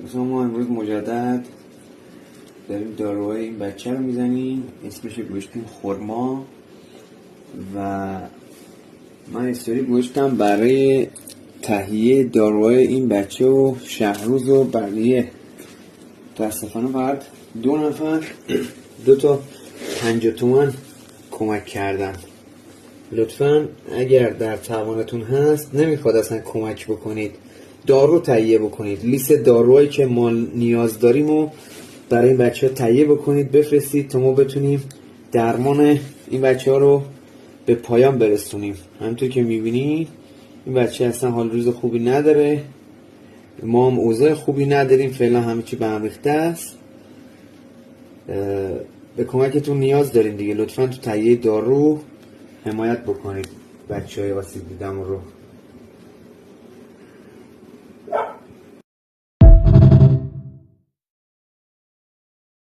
مثلا ما امروز مجدد داریم داروهای این بچه رو میزنیم، اسمش گوشتیم خرما و من استوری گوشتم برای تهیه داروهای این بچه و شهروز و بقیه. متاسفانه فقط 2 نفر 2 تا 50 تومن کمک کردن. لطفاً اگر در توانتون هست نمیخواد اصلا کمک بکنید، دارو تهیه بکنید، لیست داروهایی که ما نیاز داریم و برای این بچه ها تهیه بکنید بفرستید تا ما بتونیم درمان این بچه ها رو به پایان برسونیم. همونطور که میبینید این بچه اصلا حال روز خوبی نداره، ما هم اوضاع خوبی نداریم، فعلا همه چی به هم ریخته است. به کمکتون نیاز داریم دیگه. لطفاً تو تهیه دارو حمایت بکنید بچه های آسیب دیدم رو.